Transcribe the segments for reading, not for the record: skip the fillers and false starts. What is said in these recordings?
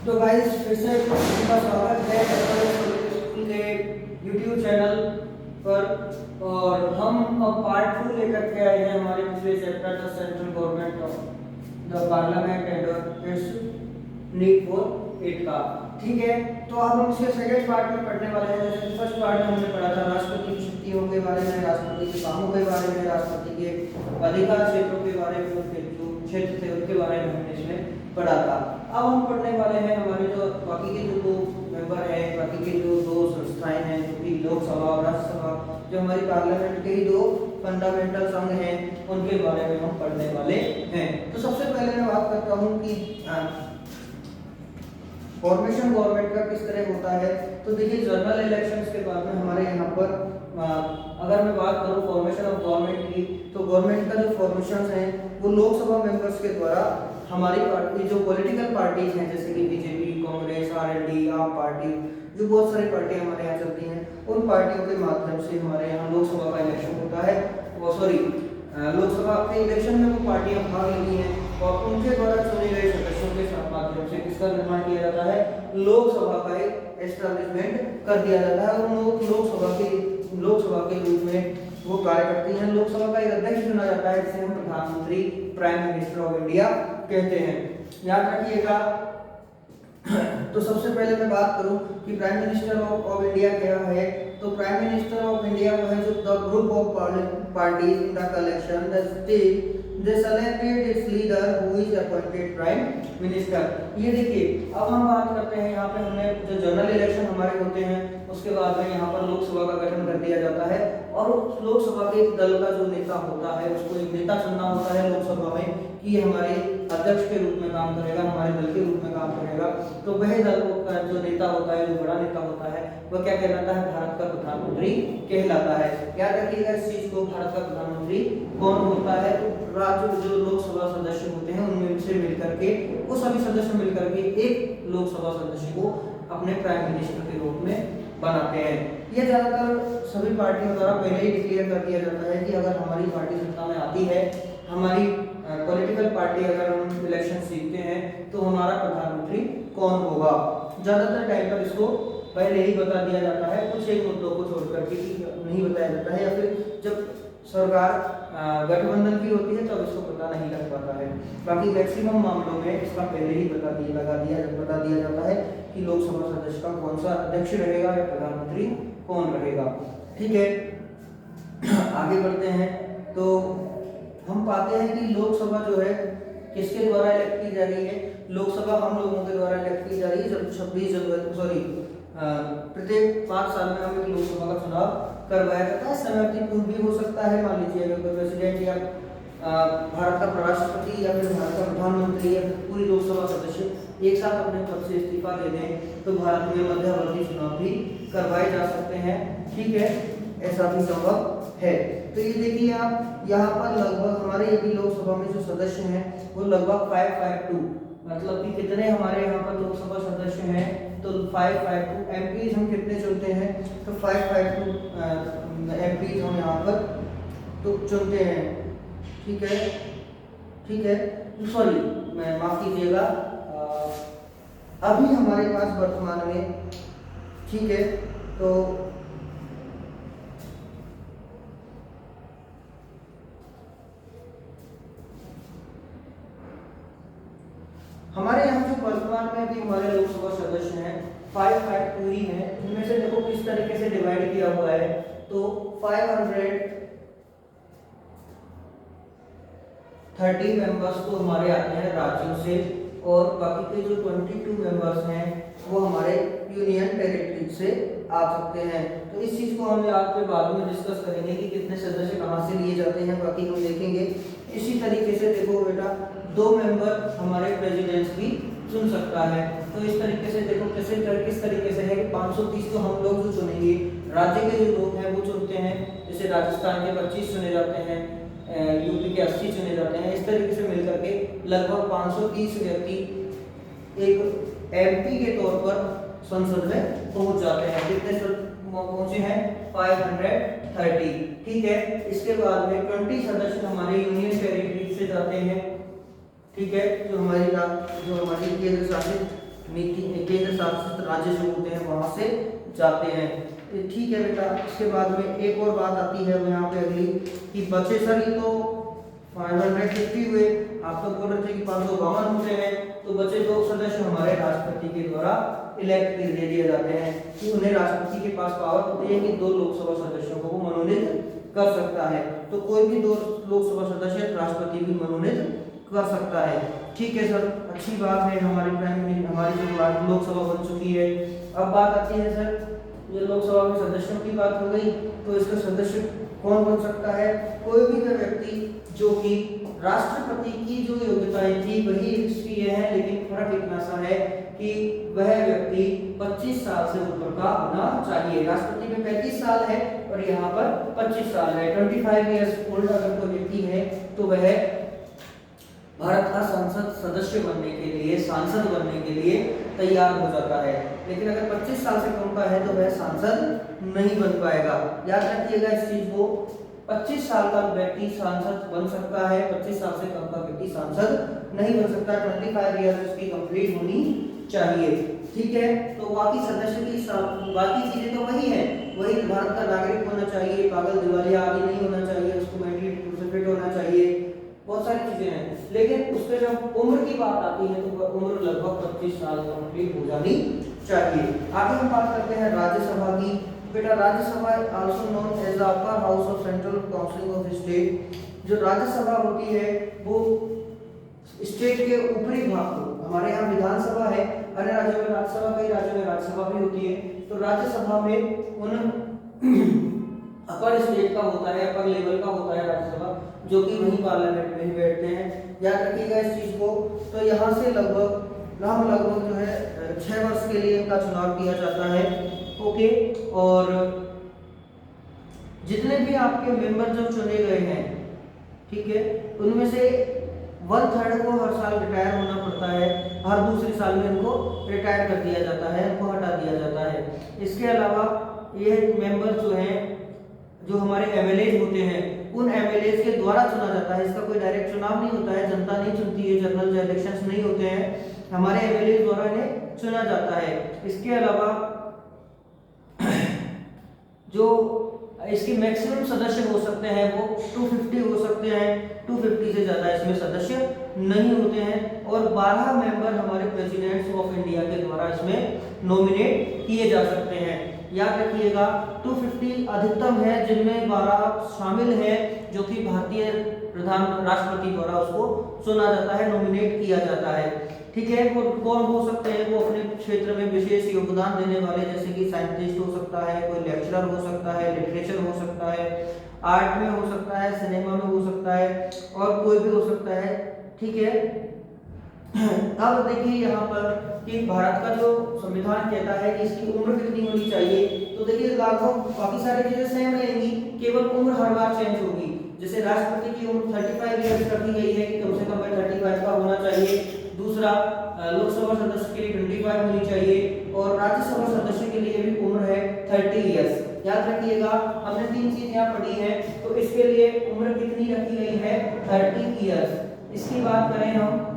तो गाइस फिर से आपका स्वागत है स्कूल के YouTube चैनल पर। और हम अब पार्ट 2 लेकर के आए हैं हमारे पिछले chapter the central government of the parliament and it's need for it का। ठीक है, तो अब हम इसके सेकंड पार्ट में पढ़ने वाले हैं। जैसे फर्स्ट पार्ट में हमने पढ़ा था राष्ट्रपति की शक्तियों के बारे में, राष्ट्रपति के कामों के बारे में, राष्ट्रपति के अधिकार क्षेत्रों के बारे में, उनके जो क्षेत्र थे उनके बारे में हमने इसमें पढ़ा था। अब हम पढ़ने वाले हैं हमारे जो बाकी के जो दो मेंबर हैं, बाकी के जो दो संस्थाएं हैं, जो कि लोकसभा और राज्यसभा, जो हमारी पार्लियामेंट के ही दो फंडामेंटल अंग हैं, उनके बारे में हम पढ़ने वाले हैं। तो सबसे पहले मैं बात करता हूं कि फॉर्मेशन गवर्नमेंट का किस तरह होता है। तो देखिए, जनरल इलेक्शंस के बाद में हमारे यहाँ पर अगर मैं बात करूं फॉर्मेशन ऑफ गवर्नमेंट की, तो गवर्नमेंट का जो फॉर्मेशन है वो लोकसभा मेंबर्स के द्वारा हमारी पार्टी जो पॉलिटिकल पार्टीज हैं, जैसे कि बीजेपी, कांग्रेस, आरएलडी, आप पार्टी, जो बहुत सारी पार्टियां हमारे यहाँ चलती हैं, उन पार्टियों के माध्यम से हमारे यहाँ लोकसभा का इलेक्शन होता है। वो लोकसभा के इलेक्शन में वो पार्टियां भाग लेती हैं और उनके द्वारा चुने गए सदस्यों के माध्यम से किसका निर्माण किया जाता है, लोकसभा का एक एस्टेब्लिशमेंट कर दिया जाता है। और लोकसभा के रूप में वो कार्य करती हैं। लोकसभा का एक अध्यक्ष चुना जाता है जिसे हम प्रधानमंत्री, प्राइम मिनिस्टर ऑफ इंडिया कहते हैं। याद रखिएगा। तो सबसे पहले मैं बात करूं कि प्राइम मिनिस्टर ऑफ इंडिया क्या है। तो प्राइम मिनिस्टर ऑफ इंडिया वो है जो the group of parties in the collection the state they selected it's leader who is appointed prime minister. ये देखिए, अब हम बात करते हैं यहाँ पे हमने जो जनरल इलेक्शन हमारे होते हैं उसके बाद में यहाँ पर लोकसभा का गठन कर दिया जाता है और लोकसभा के दल का जो नेता होता है उसको एक नेता चुनना होता है लोकसभा में कि ये हमारे अध्यक्ष के रूप में काम करेगा, हमारे दल के रूप में काम करेगा। तो वह दल का जो नेता होता है, जो बड़ा नेता होता है, वह क्या कहलाता है, भारत का प्रधानमंत्री कहलाता है। याद रखिएगा इस चीज को, भारत का प्रधानमंत्री कौन होता है। तो राज्य जो लोकसभा सदस्य होते हैं उनमें से मिलकर के वो सभी सदस्य मिलकर के एक लोकसभा सदस्य को अपने प्राइम मिनिस्टर के रूप में बनाते हैं। यह ज्यादातर सभी पार्टियों द्वारा पहले ही डिक्लेयर कर दिया जाता है कि अगर हमारी पार्टी सत्ता में आती है, हमारी पॉलिटिकल पार्टी अगर हम इलेक्शन जीतते हैं तो हमारा प्रधानमंत्री कौन होगा। ज्यादातर टाइम पर इसको पहले ही बता दिया जाता है, कुछ एक मुद्दों को छोड़कर के नहीं बताया जाता है, या फिर जब सरकार गठबंधन की होती है तब इसको पता नहीं लग पाता है। बाकी मैक्सिमम मामलों में इसका पहले ही बता दिया जाता है कि लोकसभा सदस्य का कौन सा अध्यक्ष रहेगा या प्रधानमंत्री कौन रहेगा। ठीक है, आगे बढ़ते हैं। तो हम पाते हैं कि लोकसभा जो है किसके द्वारा इलेक्ट की जा रही है। लोकसभा हम लोगों के द्वारा इलेक्ट की जा रही है। जब 26 जनवरी प्रत्येक 5 साल में हमें लोकसभा का चुनाव करवाया जाता है। समयावधि पूर्व भी हो सकता है। मान लीजिए अगर कोई प्रेसिडेंट या भारत का राष्ट्रपति या फिर भारत का प्रधानमंत्री या फिर पूरी लोकसभा सदस्य एक साथ अपने पद से इस्तीफा दे दें तो भारत में मध्यावधि चुनाव भी करवाए जा सकते हैं। ठीक है, ऐसा भी संभव है। तो ये देखिए आप यहाँ पर लगभग हमारे यदि लोकसभा में जो सदस्य हैं वो लगभग 552, मतलब कि कितने हमारे यहाँ पर लोकसभा सदस्य हैं तो 552। एमपीज हम कितने चुनते हैं तो 552 एमपीज हम यहाँ पर तो चुनते हैं। ठीक है, सॉरी मैं माफ कीजिएगा, अभी हमारे पास वर्तमान में, ठीक है, तो हमारे यहाँ जो वर्तमान में भी हमारे लोकसभा सदस्य हैं 552 ही हैं। इनमें से देखो किस तरीके से डिवाइड किया हुआ है। तो 530 मेंबर्स तो हमारे आते हैं राज्यों से और बाकी के जो 22 मेंबर्स हैं वो हमारे यूनियन टेरिटरी से आ सकते हैं। तो इस चीज को हम आज के बाद में डिस्कस करेंगे कि कितने सदस्य कहाँ से लिए जाते हैं, बाकी हम देखेंगे। इसी तरीके से देखो बेटा, 2 मेंबर हमारे प्रेसिडेंट भी चुन सकता है। तो इस तरीके से देखो किस तरीके से है कि 530 तो हम लोग जो चुनेंगे, राज्य के जो लोग हैं वो चुनते हैं। जैसे राजस्थान के 25 चुने जाते हैं, यूपी के 80 चुने जाते हैं। इस तरीके से मिलकर के लगभग 530 व्यक्ति एक एमपी के तौर पर संसद में पहुंच जाते हैं। कितने पहुंचे हैं 530। ठीक है, इसके बाद में 20 सदस्य हमारे यूनियन टेरिटरी से जाते हैं। ठीक है, जो हमारी केंद्र शासित नीति केंद्र शासित राज्य जो होते हैं वहां से जाते हैं। तो ठीक है बेटा, इसके बाद में एक और बात आती है यहाँ पे अगली कि बचे सर ये तो 550 हुए, आप तो बोल रहे थे कि 552 होते हैं, तो बचे 2 सदस्य हमारे राष्ट्रपति के द्वारा इलेक्ट दे दिए जाते हैं कि उन्हें राष्ट्रपति के पास पावर होती है कि 2 लोकसभा सदस्यों को वो मनोनीत कर सकता है। तो कोई भी 2 लोकसभा सदस्य राष्ट्रपति भी मनोनीत कर सकता है। ठीक है सर, अच्छी बात है, हमारी हमारी जो लोकसभा बन चुकी है। अब बात आती है सर, ये लोकसभा में सदस्यों की बात हो गई, तो इसका सदस्य कौन बन सकता है? कोई भी वह व्यक्ति जो कि राष्ट्रपति की जो योग्यताएं थी वही इसकी ये है, लेकिन फर्क इतना सा है कि वह व्यक्ति 25 साल से ऊपर का होना चाहिए। राष्ट्रपति में 35 साल है और यहाँ पर 25 साल है। 25 इयर्स ओल्ड अगर कोई व्यक्ति है तो वह भारत का संसद सदस्य बनने के लिए, सांसद बनने के लिए तैयार हो जाता है। लेकिन अगर 25 साल से कम का है तो वह सांसद नहीं बन पाएगा। याद रखिएगा इस चीज को, 25 साल का व्यक्ति सांसद बन सकता है, 25 साल से कम का व्यक्ति सांसद नहीं बन सकता। 25 इयर्स उसकी कंप्लीट होनी चाहिए। ठीक है, तो बाकी सदस्य की बाकी चीजें तो वही है, वही भारत का नागरिक होना चाहिए, पागल दिवालिया आदि नहीं होना चाहिए, उसको मेंटली फिट होना चाहिए, बहुत सारी चीजें हैं। लेकिन उसके जब उम्र की बात आती है तो उम्र लगभग 25 साल कंप्लीट हो जानी चाहिए। आगे हम बात करते हैं राज्यसभा की। बेटा Rajya Sabha also known as the upper house of central council of state. जो राज्यसभा होती है वो स्टेट के ऊपरी भाग को, हमारे यहाँ विधानसभा है, अन्य राज्यों में राज्यसभा, कई राज्यों में राज्यसभा भी होती है, तो राज्यसभा में उन अपर स्टेट का होता है, अपर लेवल का होता है राज्यसभा, जो कि वहीं पार्लियामेंट में ही बैठते हैं। याद रखिएगा इस चीज को। तो यहाँ से लगभग जो है 6 वर्ष के लिए इनका चुनाव किया जाता है। ओके, और जितने भी आपके मेंबर जो चुने गए हैं, ठीक है, उनमें से 1/3 को हर साल रिटायर होना पड़ता है, हर दूसरे साल में इनको रिटायर कर दिया जाता है, इनको हटा दिया जाता है। इसके अलावा ये मेंबर जो हैं, जो हमारे एमएलए होते हैं, उन एमएलए के द्वारा चुना जाता है। इसका कोई डायरेक्ट चुनाव नहीं होता है, जनता नहीं चुनती है, जनरल इलेक्शंस नहीं होते हैं, हमारे एमएलए द्वारा इन्हें चुना जाता है। इसके अलावा जो इसके मैक्सिमम सदस्य हो सकते हैं वो 250 हो सकते हैं, 250 से ज्यादा इसमें सदस्य नहीं होते हैं। और 12 मेंबर हमारे प्रेसिडेंट्स ऑफ इंडिया के द्वारा इसमें नॉमिनेट किए जा सकते हैं। याद रखिएगा 250 अधिकतम है, जिनमें 12 शामिल हैं जो कि भारतीय राष्ट्रपति द्वारा उसको चुना जाता है, नॉमिनेट किया जाता है। ठीक है, वो कौन हो सकते हैं? वो अपने क्षेत्र में विशेष योगदान देने वाले, जैसे कि साइंटिस्ट हो सकता है, कोई लेक्चरर हो सकता है, लिटरेचर हो सकता है, आर्ट में हो सकता है, सिनेमा में हो सकता है, और कोई भी हो सकता है। ठीक है, अब देखिए यहाँ पर कि भारत का जो संविधान कहता है कि इसकी उम्र कितनी होनी चाहिए, तो देखिए लगभग बाकी सारी चीजें सेम रहेंगी, केवल उम्र हर बार चेंज होगी। जैसे राष्ट्रपति की उम्र 35 इयर्स कर दी गई है कि कम से कम 35 का होना चाहिए। दूसरा, लोकसभा सदस्य के लिए 25 होनी चाहिए, और राज्यसभा सदस्य के लिए भी उम्र है 30 इयर्स। याद रखिएगा, हमने 3 चीज यहाँ पढ़ी है, तो इसके लिए उम्र कितनी रखी गई है? 30 इयर्स। इसकी बात करें हम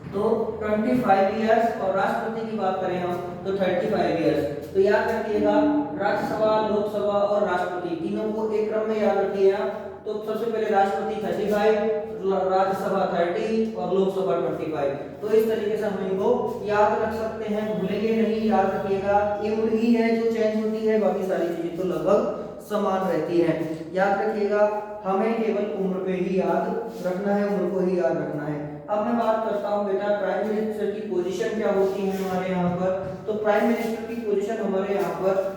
तो 25 इयर्स, और राष्ट्रपति की बात करें हम तो 35 इयर्स। तो याद रखिएगा, राज्यसभा, लोकसभा और राष्ट्रपति तीनों को एक क्रम में याद रखिएगा। तो सबसे पहले राष्ट्रपति 35, राज्यसभा 30 और लोकसभा 25। तो इस तरीके से हम इनको याद रख सकते हैं, भूलेंगे नहीं, याद रखिएगा। ये उम्र ही है जो चेंज होती है, बाकी सारी चीजें तो लगभग समान रहती हैं। याद रखिएगा, हमें केवल उम्र पे ही याद रखना है, उम्र को ही याद रखना है। अब मैं बात करता हूँ बेटा प्राइम मिनिस्टर की पोजीशन क्या होती है हमारे यहाँ पर। तो प्राइम मिनिस्टर की पोजीशन हमारे यहाँ पर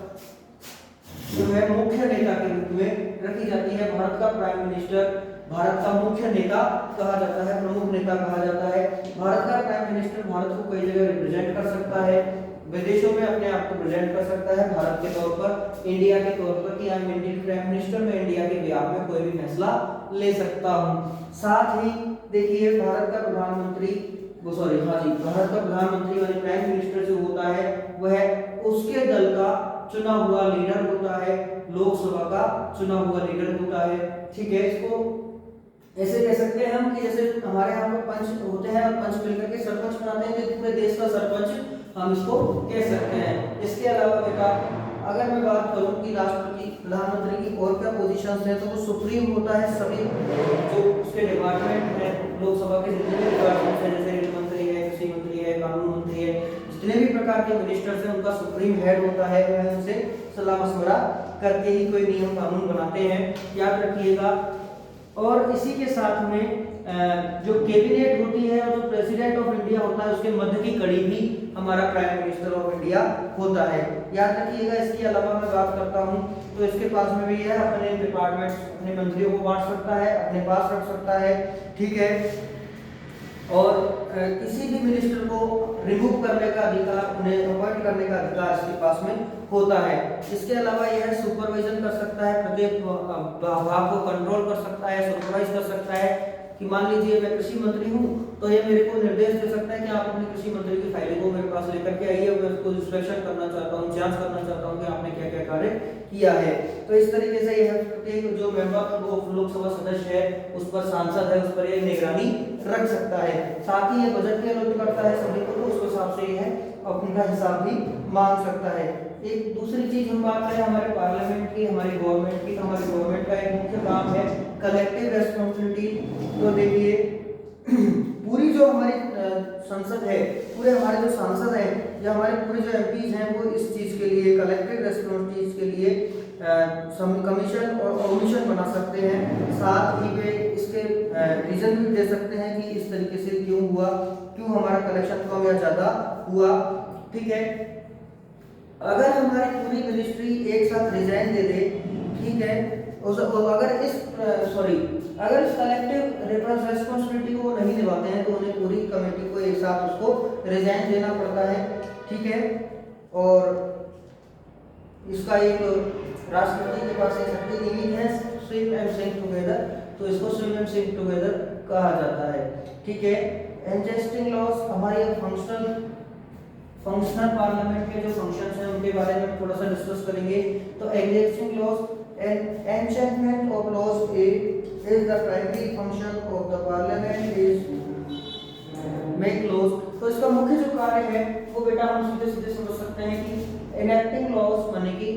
जो है मुख्य नेता के रूप में रखी जाती है। भारत का प्राइम मिनिस्टर भारत का मुख्य नेता कहा जाता है, प्रमुख नेता कहा जाता है। भारत का प्राइम मिनिस्टर भारत को कई जगह रिप्रेजेंट कर सकता है, विदेशों में अपने आप को प्रेजेंट कर सकता है भारत के तौर पर, इंडिया के तौर पर कि I am Indian prime minister, मैं इंडिया के बिहाफ में कोई भी फैसला ले सकता हूँ। साथ ही देखिए भारत का प्रधानमंत्री भारत का प्रधानमंत्री यानी प्राइम मिनिस्टर जो होता है वह उसके दल का चुना हुआ लीडर होता है, लोकसभा का चुना हुआ लीडर होता है। ठीक है, इसको ऐसे कह सकते हैं हम कि जैसे हमारे यहाँ पे पंच होते हैं और पंच मिलकर के सरपंच बनाते हैं, जो पूरे देश का सरपंच हम इसको कह सकते हैं। इसके अलावा बेटा अगर मैं बात करूं कि राष्ट्रपति प्रधानमंत्री की और क्या पोजीशंस हैं, तो वो सुप्रीम होता है सभी जो उसके डिपार्टमेंट है लोकसभा के जितने भी डिपार्टमेंट है, जैसे रेल मंत्री है, कृषि मंत्री है, कानून मंत्री है, जितने भी प्रकार के मिनिस्टर्स हैं उनका सुप्रीम हेड होता है। वह उनसे सलाह मशवरा करके ही कोई नियम कानून बनाते हैं, याद रखिएगा। और इसी के साथ में जो कैबिनेट होती है और जो प्रेसिडेंट ऑफ इंडिया होता है उसके मध्य की कड़ी भी हमारा प्राइम मिनिस्टर ऑफ इंडिया होता है, याद रखिएगा। इसके अलावा मैं बात करता हूं तो इसके पास में भी है अपने डिपार्टमेंट्स, अपने मंत्रियों को बांट सकता है, अपने पास रख सकता है, ठीक है। और किसी भी मिनिस्टर को रिमूव करने का अधिकार, उन्हें अपॉइंट करने का अधिकार इसके पास में होता है। इसके अलावा यह सुपरविजन कर सकता है, प्रत्येक भाग को कंट्रोल कर सकता है, सुपरवाइज कर सकता है कि मान लीजिए मैं कृषि मंत्री हूँ तो ये मेरे को निर्देश दे सकता है कि आप अपने कृषि मंत्री की फाइल को मेरे पास लेकर के आइए, मैं उसको इंस्पेक्शन करना चाहता हूँ, जांच करना चाहता हूँ कि आपने क्या क्या कार्य किया है। तो इस तरीके से यह प्रत्येक जो मेंबर लोकसभा सदस्य है उस पर सांसद है उस पर यह निगरानी रख सकता है। साथ ही ये बजट भी अलॉट करता है सभी को, तो उस हिसाब से यह अपना हिसाब भी मांग सकता है। एक दूसरी चीज हम बात करें हमारे पार्लियामेंट की, हमारी गवर्नमेंट की, तो हमारी गवर्नमेंट का एक मुख्य काम है कलेक्टिव रेस्पॉन्सिबिलिटी। तो देखिए पूरी जो हमारी संसद है, पूरे हमारे जो सांसद हैं या हमारे पूरे जो एमपीज हैं वो इस चीज के लिए कलेक्टिव रेस्पॉन्सिबिलिटीज के लिए कमीशन और कमीशन बना सकते हैं। साथ ही वे इसके रीजन भी दे सकते हैं कि इस तरीके से क्यों हुआ, क्यों हमारा कलेक्शन कम या ज्यादा हुआ, ठीक है। अगर हमारी पूरी मिनिस्ट्री एक साथ रिजाइन दे दे, ठीक है, अगर इस कलेक्टिव रेस्पॉन्सिबिलिटी को नहीं निभाते हैं तो उन्हें पूरी कमेटी को एक साथ उसको रिजाइन देना पड़ता है, ठीक है। और इसका एक राष्ट्रपति के पास एक शक्ति निहित है, स्विम एंड सिंक टुगेदर, तो इसको स्विम एंड सिंक टुगेदर कहा जाता है, ठीक है। एग्जिस्टिंग लॉस हमारे फंक्शनल पार्लियामेंट के जो फंक्शंस हैं उनके बारे में थोड़ा सा डिस्कस करेंगे। तो existing laws and enchantment of laws is the primary function of the parliament is make laws। तो इसका मुख्य जो कार्य है वो बेटा हम सीधे सीधे समझ सकते हैं कि enacting laws माने कि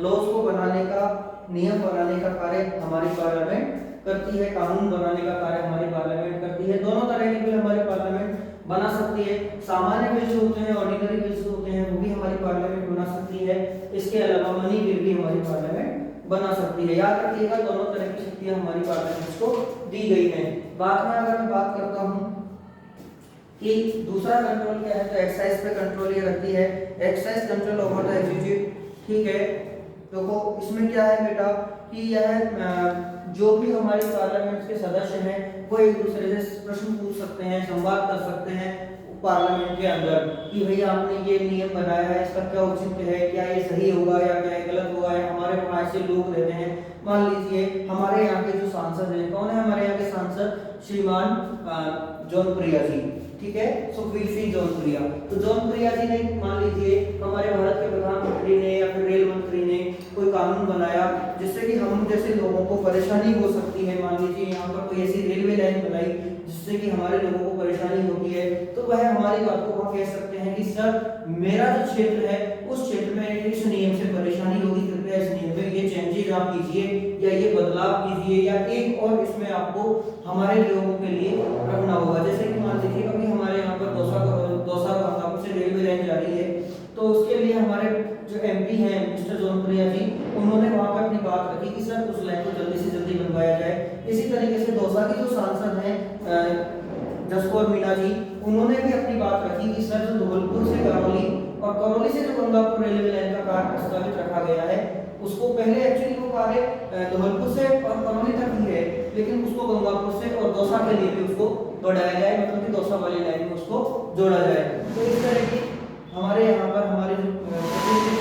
लॉज को बनाने का, नियम बनाने का कार्य हमारी पार्लियामेंट करती है, कानून बनाने का कार्य हमारी पार्लियामेंट करती है। दोनों तरह के बिल हमारी पार्लियामेंट बना सकती है। सामान्य बिल जो होते हैं, ऑर्डिनरी बिल्स होते हैं, वो भी हमारी पार्लियामेंट बना सकती है। इसके अलावा मनी बिल भी हमारी पार्लियामेंट बना सकती है। याद रखिएगा दोनों तरह की शक्तियां हमारी पार्लियामेंट को दी गई हैं। बाद में अगर मैं बात करता हूं कि दूसरा कंट्रोल क्या है, तो एक्साइज पे कंट्रोल ये रखती है, excise control over the executive, ठीक है। देखो इसमें क्या है बेटा कि यह जो भी हमारी पार्लियामेंट के सदस्य हैं वो एक दूसरे से प्रश्न पूछ सकते हैं, संवाद कर सकते हैं पार्लियामेंट के अंदर कि भैया आपने ये नियम बनाया है, इसका क्या औचित्य है, क्या ये सही होगा या क्या गलत होगा, या हमारे पास से लोग रहते हैं। मान लीजिए हमारे यहाँ के जो सांसद हैं, कौन है हमारे यहाँ के सांसद, श्रीमान जौनप्रिया जी, ठीक है, सुखबीर सिंह जौनप्रिया। तो जौनप्रिया जी ने मान लीजिए हमारे भारत के प्रधानमंत्री ने या फिर रेल मंत्री ने कोई कानून बनाया जिससे कि हम जैसे लोगों को परेशानी हो सकती है। मान लीजिए यहाँ पर कोई ऐसी रेलवे लाइन बनाई जिससे कि हमारे लोगों को परेशानी होती है, तो वह हमारी बात को वहाँ कह सकते हैं कि सर मेरा जो क्षेत्र है उस क्षेत्र में इस नियम से परेशानी होगी, कृपया इस नियम में ये चेंजेस आप कीजिए या ये बदलाव कीजिए या एक और इसमें आपको हमारे लोगों के लिए रखना होगा। जैसे कि मान लीजिए अभी हमारे यहाँ पर दौसा गंगापुर से रेलवे लाइन जा रही है, तो उसके लिए हमारे जो एमपी हैं मिस्टर जौनप्रिया जी, उन्होंने वहाँ पर अपनी बात रखी कि सर उस लाइन को जल्दी से जल्दी बनवाया जाए। इसी तरीके से दौसा के जो सांसद हैं जसकौर मीणा जी, उन्होंने भी अपनी बात रखी कि सर जो धौलपुर से करौली और करौली से जो गंगापुर रेलवे लाइन का कार्य प्रस्तावित रखा गया है उसको पहले एक्चुअली वो कार्य धौलपुर से और करौली तक ही है, लेकिन उसको गंगापुर से और दौसा के लिए भी उसको बढ़ाया जाए, मतलब कि दौसा वाली लाइन में उसको जोड़ा जाए। तो इस तरह की हमारे यहाँ पर हमारे जो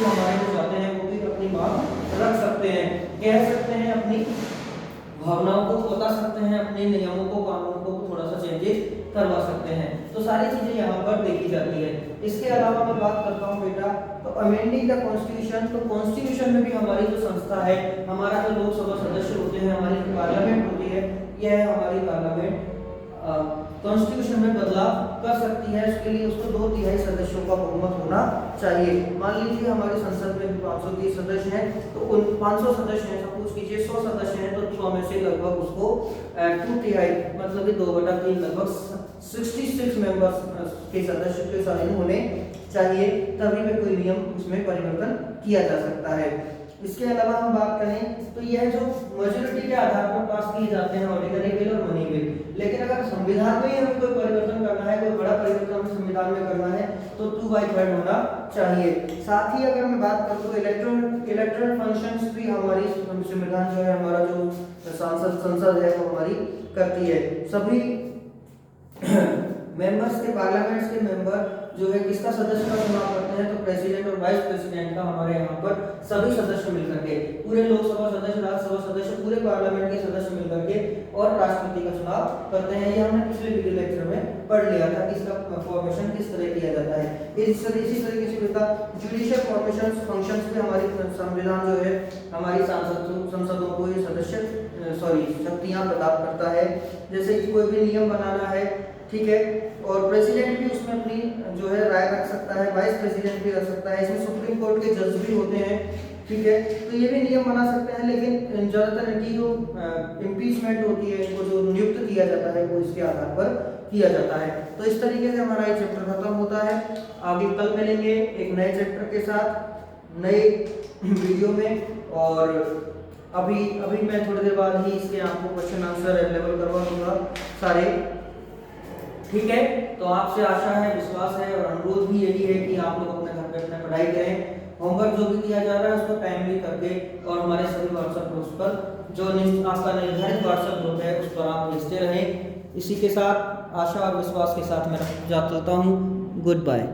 हमारे जो जाते हैं वो भी अपनी बात रख सकते हैं, कह सकते हैं, अपनी भावनाओं को बता सकते हैं, अपने नियमों को, कानूनों को थोड़ा सा चेंजेस करवा सकते हैं। तो सारी चीजें यहाँ पर देखी जाती है। इसके अलावा मैं बात करता हूँ बेटा तो अमेंडिंग द कॉन्स्टिट्यूशन, तो कॉन्स्टिट्यूशन में भी हमारी जो संस्था है, हमारा जो लोकसभा सदस्य होते हैं, हमारी जो पार्लियामेंट होती है, यह हमारी पार्लियामेंट कॉन्स्टिट्यूशन में बदलाव कर सकती करती है उसके लिए उसको 2/3 सदस्यों का बहुमत होना चाहिए। मान लीजिए हमारी संसद में भी 530 सदस्य हैं, तो उन 500 सदस्य हैं, सपोज कीजिए 100 सदस्य हैं, तो 100 में से लगभग उसको 2/3 मतलब कि 2/3 लगभग 66 मेंबर्स के सदस्य के साइन होने चाहिए, तभी में कोई नियम उसमें परिवर्तन किया जा सकता है। इसके अलावा हम बात करें तो यह जो मेजॉरिटी के आधार पर पास किए जाते हैं ऑर्डिनरी बिल और मनी बिल, लेकिन अगर संविधान में ही हमें कोई परिवर्तन करना है, कोई बड़ा परिवर्तन हमें संविधान में करना है, तो 2/3 होना चाहिए। साथ ही अगर मैं बात करूं तो इलेक्टोरल फंक्शंस भी हमारी संविधान जो है, हमारा जो संसद है वो हमारी करती है। सभी मेंबर्स के पार्लियामेंट्स के मेंबर जो है किसका सदस्य का चुनाव करते हैं, तो प्रेसिडेंट और वाइस प्रेसिडेंट का हमारे यहाँ पर सभी सदस्य मिलकर के, पूरे लोकसभा सदस्य, राज्यसभा सदस्य, पूरे पार्लियामेंट के सदस्य मिलकर के और राष्ट्रपति का चुनाव करते हैं। ये हमने पिछले वीडियो लेक्चर में पढ़ लिया था कि इसका फॉर्मेशन किस तरह किया जाता है। इसी तरीके से होता जुडिशियल फॉर्मेशन फंक्शंस में हमारी संविधान जो है हमारी संसदों को ये शक्तियां प्रदान करता है। जैसे कि कोई भी नियम बनाना है, ठीक है, और प्रेसिडेंट भी उसमें अपनी जो है राय रख सकता है, वाइस प्रेसिडेंट भी रख सकता है, इसमें सुप्रीम कोर्ट के जज भी होते हैं, ठीक है, तो ये भी नियम बना सकते हैं। लेकिन ज्यादातर इनकी जो इम्पीचमेंट होती है, इनको जो नियुक्त किया जाता है वो इसके आधार पर किया जाता है। तो इस तरीके से हमारा ये चैप्टर खत्म होता है। आगे कल मिलेंगे एक नए चैप्टर के साथ नए वीडियो में, और अभी मैं थोड़ी देर बाद ही इसके आपको क्वेश्चन आंसर अवेलेबल करवा दूंगा सारे, ठीक है। तो आपसे आशा है, विश्वास है और अनुरोध भी यही है कि आप लोग अपने घर पे अपने पढ़ाई करें, होमवर्क जो भी दिया जा रहा है उसको टाइमली करके, और हमारे सभी व्हाट्सएप ग्रुप्स पर जो आपका निर्धारित व्हाट्सएप ग्रुप है उस पर आप भेजते रहें। इसी के साथ आशा और विश्वास के साथ मैं जाता हूँ। Good bye.